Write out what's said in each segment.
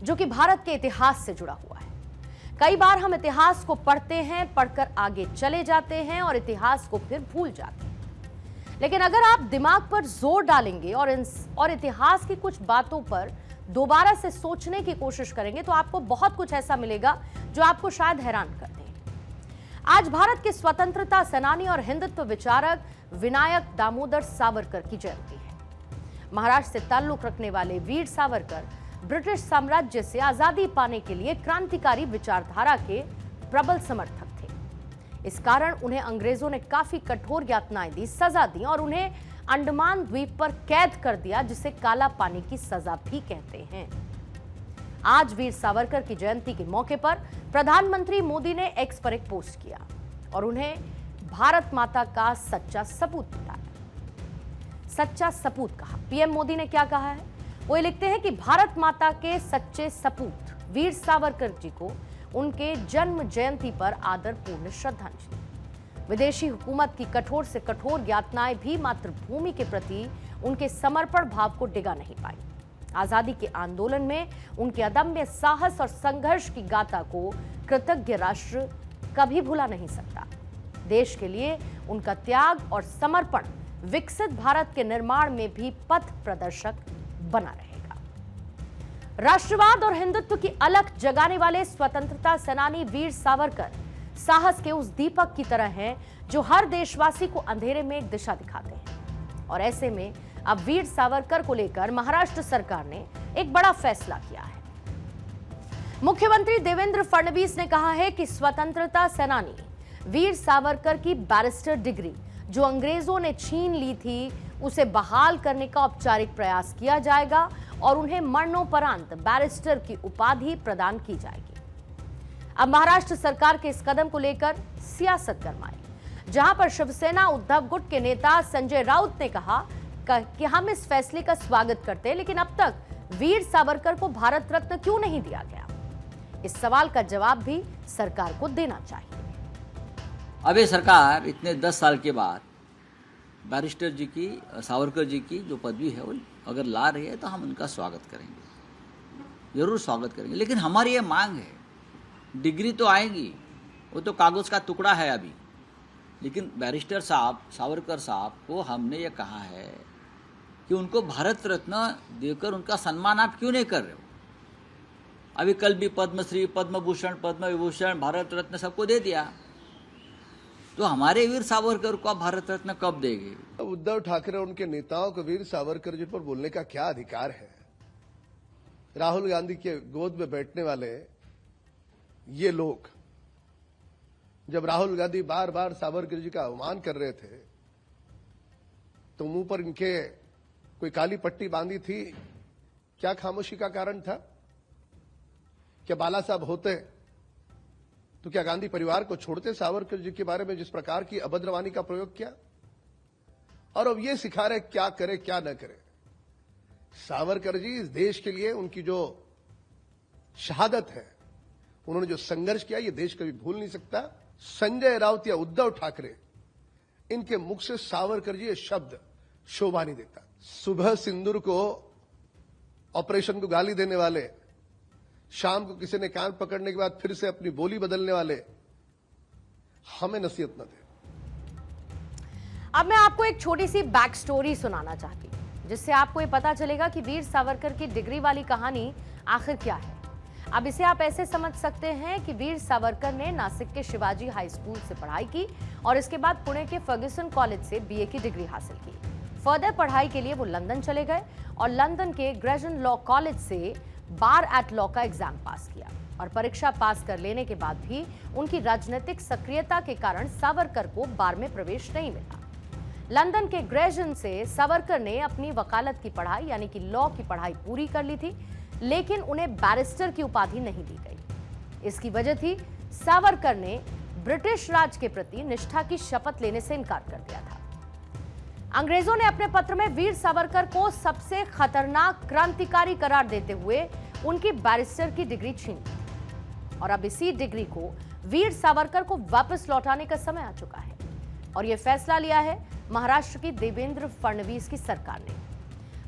जो कि भारत के इतिहास से जुड़ा हुआ है। कई बार हम इतिहास को पढ़ते हैं, पढ़कर आगे चले जाते हैं और इतिहास को फिर भूल जाते हैं। लेकिन अगर आप दिमाग पर जोर डालेंगे और इतिहास की कुछ बातों पर दोबारा से सोचने की कोशिश करेंगे तो आपको बहुत कुछ ऐसा मिलेगा जो आपको शायद हैरान कर दे। आज भारत के स्वतंत्रता सेनानी और हिंदुत्व विचारक विनायक दामोदर सावरकर की जयंती है। महाराष्ट्र से ताल्लुक रखने वाले वीर सावरकर ब्रिटिश साम्राज्य से आजादी पाने के लिए क्रांतिकारी विचारधारा के प्रबल समर्थक थे। इस कारण उन्हें अंग्रेजों ने काफी कठोर यातनाएं दी, सजा दी और उन्हें अंडमान द्वीप पर कैद कर दिया, जिसे काला पानी की सजा भी कहते हैं। आज वीर सावरकर की जयंती के मौके पर प्रधानमंत्री मोदी ने एक्स पर एक पोस्ट किया और उन्हें भारत माता का सच्चा सपूत बताया। सच्चा सपूत कहा। पीएम मोदी ने क्या कहा है? वो लिखते हैं कि भारत माता के सच्चे सपूत वीर सावरकर जी को उनके जन्म जयंती पर आदरपूर्ण श्रद्धांजलि। विदेशी हुकूमत की कठोर से कठोर यातनाएं भी मातृभूमि के प्रति उनके समर्पण भाव को डिगा नहीं पाई। आजादी के आंदोलन में उनके अदम्य साहस और संघर्ष की गाथा को कृतज्ञ राष्ट्र कभी भुला नहीं सकता। देश के लिए उनका त्याग और समर्पण विकसित भारत के निर्माण में भी पथ प्रदर्शक बना रहेगा। राष्ट्रवाद और हिंदुत्व की अलख जगाने वाले स्वतंत्रता सेनानी वीर सावरकर साहस के उस दीपक की तरह हैं जो हर देशवासी को अंधेरे में एक दिशा दिखाते हैं। और ऐसे में अब वीर सावरकर को लेकर महाराष्ट्र सरकार ने एक बड़ा फैसला किया है। मुख्यमंत्री देवेंद्र फडणवीस ने कहा है कि स्वतंत्रता सेनानी वीर सावरकर की बैरिस्टर डिग्री जो अंग्रेजों ने छीन ली थी, उसे बहाल करने का औपचारिक प्रयास किया जाएगा और उन्हें मरणोपरांत बैरिस्टर की उपाधि प्रदान की जाएगी। अब महाराष्ट्र सरकार के इस कदम को लेकर सियासत गरमाई, जहां पर शिवसेना उद्धव गुट के नेता संजय राउत ने कहा कि हम इस फैसले का स्वागत करते हैं, लेकिन अब तक वीर सावरकर को भारत रत्न क्यों नहीं दिया गया? इस सवाल का जवाब भी सरकार को देना चाहिए। अब ये सरकार इतने 10 साल के बाद बैरिस्टर जी की, सावरकर जी की जो पदवी है वो अगर ला रही है तो हम उनका स्वागत करेंगे, जरूर स्वागत करेंगे। लेकिन हमारी ये मांग है, डिग्री तो आएगी, वो तो कागज़ का टुकड़ा है अभी, लेकिन बैरिस्टर साहब, सावरकर साहब को हमने ये कहा है कि उनको भारत रत्न देकर उनका सम्मान आप क्यों नहीं कर रहे हो? अभी कल भी पद्मश्री, पद्म भूषण, पद्म विभूषण, भारत रत्न सबको दे दिया, तो हमारे वीर सावरकर को आप भारत रत्न कब देंगे? उद्धव ठाकरे और उनके नेताओं को वीर सावरकर जी पर बोलने का क्या अधिकार है? राहुल गांधी के गोद में बैठने वाले ये लोग जब राहुल गांधी बार बार सावरकर जी का अवमान कर रहे थे तो मुंह पर इनके कोई काली पट्टी बांधी थी, क्या खामोशी का कारण था? क्या बाला साहब होते तो क्या गांधी परिवार को छोड़ते सावरकर जी के बारे में जिस प्रकार की अभद्रवाणी का प्रयोग किया? और अब ये सिखा रहे क्या करे क्या न करे। सावरकर जी इस देश के लिए उनकी जो शहादत है, उन्होंने जो संघर्ष किया, ये देश कभी भूल नहीं सकता। संजय राउत या उद्धव ठाकरे, इनके मुख से सावरकर जी ये शब्द शोभा नहीं देता। सुबह सिंदूर को, ऑपरेशन को गाली देने वाले, शाम को किसी ने कान पकड़ने के बाद फिर से अपनी बोली बदलने वाले, हमें नसीहत न दे। अब मैं आपको एक छोटी सी बैक स्टोरी सुनाना चाहती हूं, जिससे आपको ये पता चलेगा कि वीर सावरकर की डिग्री वाली कहानी आखिर क्या है। अब इसे आप ऐसे समझ सकते हैं कि वीर सावरकर ने नासिक के शिवाजी हाई स्कूल से पढ़ाई की और इसके बाद पुणे के फर्ग्यूसन कॉलेज से बीए की डिग्री हासिल की। फर्दर पढ़ाई के लिए वो लंदन चले गए और लंदन के ग्रेजन लॉ कॉलेज से बार एट लॉ का एग्जाम पास किया और परीक्षा पास कर लेने के बाद भी उनकी राजनीतिक सक्रियता के कारण सावरकर को बार में प्रवेश नहीं मिला। लंदन के ग्रेजन से सावरकर ने अपनी वकालत की पढ़ाई यानी कि लॉ की पढ़ाई पूरी कर ली थी, लेकिन उन्हें बैरिस्टर की उपाधि नहीं दी गई। इसकी वजह थी सावरकर ने ब्रिटिश राज के प्रति निष्ठा की शपथ लेने से इनकार कर दिया था। अंग्रेजों ने अपने पत्र में वीर सावरकर को सबसे खतरनाक क्रांतिकारी करार देते हुए उनकी बैरिस्टर की डिग्री छीन ली और अब इसी डिग्री को वीर सावरकर को वापस लौटाने का समय आ चुका है और यह फैसला लिया है महाराष्ट्र की देवेंद्र फडणवीस की सरकार ने।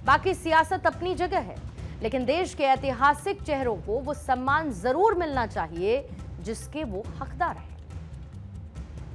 बाकी सियासत अपनी जगह है, लेकिन देश के ऐतिहासिक चेहरों को वो सम्मान जरूर मिलना चाहिए जिसके वो हकदार हैं।